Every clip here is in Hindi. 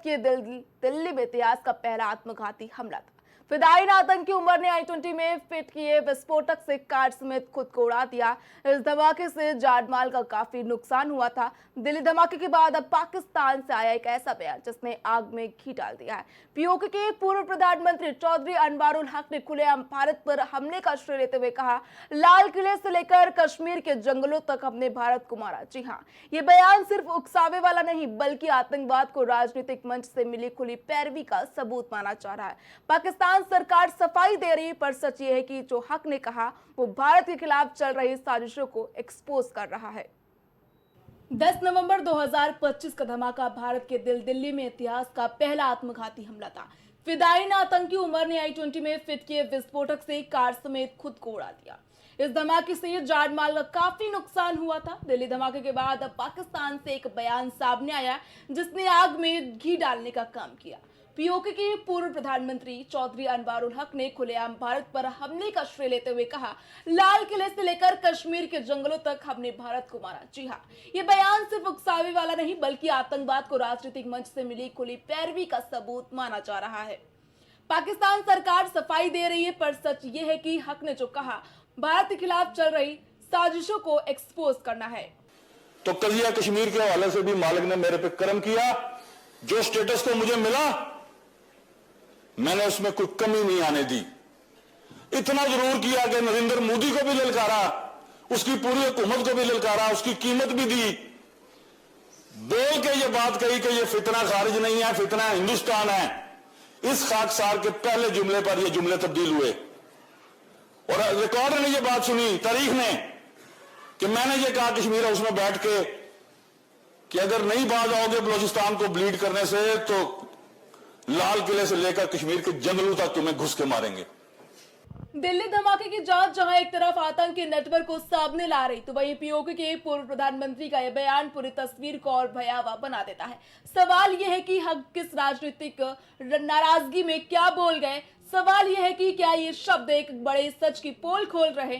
कि दिल्ली में इतिहास का पहला आत्मघाती हमला था। फिदायीन आतंकी उमर ने I-20 में फिट किए विस्फोटक से कार समेत खुद को उड़ा दिया। इस धमाके से जान माल का काफी नुकसान हुआ था। दिल्ली धमाके के बाद अब पाकिस्तान से आया एक ऐसा बयान जिसने आग में घी डाल दिया है। पीओके के पूर्व प्रधानमंत्री चौधरी अनवारुल हक ने खुलेआम भारत पर हमले का श्रेय लेते हुए कहा, लाल किले से लेकर कश्मीर के जंगलों तक हमने भारत को मारा। जी हाँ, ये बयान सिर्फ उकसावे वाला नहीं बल्कि आतंकवाद को राजनीतिक मंच से मिली खुली पैरवी का सबूत माना जा रहा है। पाकिस्तान सरकार सफाई दे रही है, पर सच ये है कि जो हक ने कहा वो भारत के खिलाफ चल रही साजिशों को एक्सपोज कर रहा है। 10 नवंबर 2025 का धमाका भारत के दिल्ली में इतिहास का पहला आत्मघाती हमला था। फिदायीन आतंकी उमर ने I-20 में फिट किए विस्फोटक से कार समेत खुद को उड़ा दिया। इस धमाके से जान माल का काफी नुकसान हुआ था। दिल्ली धमाके के बाद अब पाकिस्तान से एक बयान सामने आया जिसने आग में घी डालने का काम किया। पीओके के पूर्व प्रधानमंत्री चौधरी अनवारुल हक ने खुलेआम भारत पर हमले का श्रेय लेते हुए कहा, लाल किले से लेकर कश्मीर के जंगलों तक हमने भारत को मारा। जी हाँ, ये बयान सिर्फ उकसावे वाला नहीं बल्कि आतंकवाद को राजनीतिक मंच से मिली खुली पैरवी का सबूत माना जा रहा है। पाकिस्तान सरकार सफाई दे रही है, पर सच ये है कि हक ने जो कहा भारत के खिलाफ चल रही साजिशों को एक्सपोज करना है। तो कजिया कश्मीर के हवाले से भी मालिक ने मेरे पे कर्म किया। जो स्टेटस को मुझे मिला मैंने उसमें कोई कमी नहीं आने दी। इतना जरूर किया कि नरेंद्र मोदी को भी ललकारा, उसकी पूरी हुकूमत को भी ललकारा, उसकी कीमत भी दी। बोल के ये बात कही कि ये फितना खारिज नहीं है, फितना हिंदुस्तान है। इस खाकसार के पहले जुमले पर ये जुमले तब्दील हुए और रिकॉर्ड ने ये बात सुनी, तारीख ने, कि मैंने ये कहा कश्मीर हाउस में बैठ के कि अगर नहीं बाज आओगे बलूचिस्तान को ब्लीड करने से तो लाल किले से लेकर कश्मीर के जंगलों तक तुम्हें घुस के मारेंगे। दिल्ली धमाके की जांच जहां एक तरफ आतंक के नेटवर्क को सामने ला रही, तो वहीं पीओके के पूर्व प्रधानमंत्री का यह बयान पूरी तस्वीर को और भयावह बना देता है। सवाल यह है कि हक किस राजनीतिक नाराजगी में क्या बोल गए। सवाल यह है कि क्या ये शब्द एक बड़े सच की पोल खोल रहे।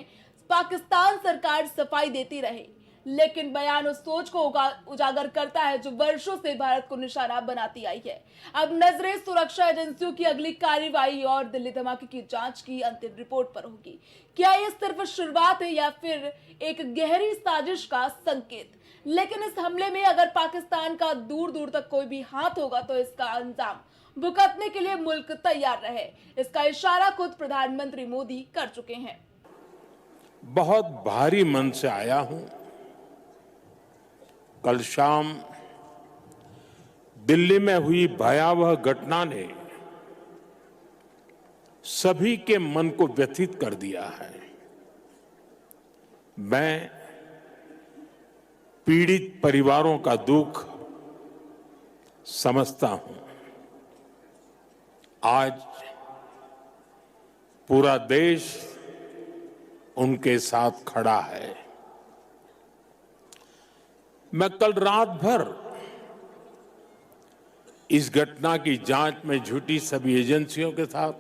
पाकिस्तान सरकार सफाई देती रहे, लेकिन बयान उस सोच को उजागर करता है जो वर्षों से भारत को निशाना बनाती आई है। अब नजरें सुरक्षा एजेंसियों की अगली कार्रवाई और दिल्ली धमाके की जांच की अंतिम रिपोर्ट पर होगी। क्या ये सिर्फ शुरुआत है या फिर एक गहरी साजिश का संकेत। लेकिन इस हमले में अगर पाकिस्तान का दूर दूर तक कोई भी हाथ होगा तो इसका अंजाम भुगतने के लिए मुल्क तैयार रहे। इसका इशारा खुद प्रधानमंत्री मोदी कर चुके हैं। बहुत भारी मन से आया हूं। कल शाम दिल्ली में हुई भयावह घटना ने सभी के मन को व्यथित कर दिया है। मैं पीड़ित परिवारों का दुख समझता हूं। आज पूरा देश उनके साथ खड़ा है। मैं कल रात भर इस घटना की जांच में जुटी सभी एजेंसियों के साथ,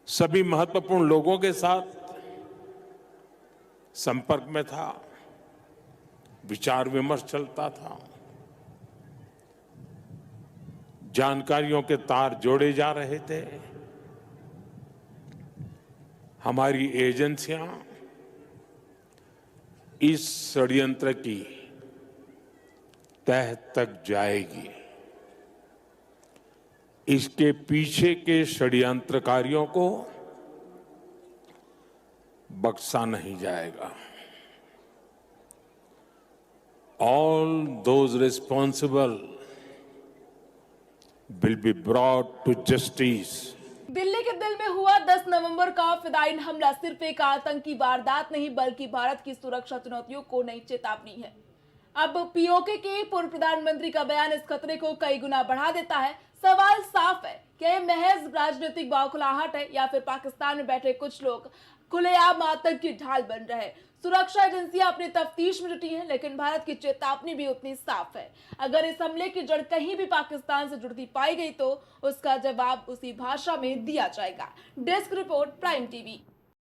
सभी महत्वपूर्ण लोगों के साथ संपर्क में था, विचार विमर्श चलता था, जानकारियों के तार जोड़े जा रहे थे। हमारी एजेंसियां इस षड्यंत्र की तह तक जाएगी। इसके पीछे के षड्यंत्रकारियों को बख्शा नहीं जाएगा। All those responsible will be brought to justice. Delhi के दिल में हुआ 10 नवंबर का फिदायीन हमला सिर्फ एक आतंकी वारदात नहीं बल्कि भारत की सुरक्षा चुनौतियों को नई चेतावनी है। अब पीओके के पूर्व प्रधानमंत्री का बयान इस खतरे को कई गुना बढ़ा देता है। सवाल साफ है, क्या यह महज राजनीतिक बौखलाहट है या फिर पाकिस्तान में बैठे कुछ लोग खुलेआम आतंक की ढाल बन रहे हैं। सुरक्षा एजेंसियां अपनी तफ्तीश में जुटी हैं, लेकिन भारत की चेतावनी भी उतनी साफ है। अगर इस हमले की जड़ कहीं भी पाकिस्तान से जुड़ती पाई गई तो उसका जवाब उसी भाषा में दिया जाएगा। Desk report, prime TV.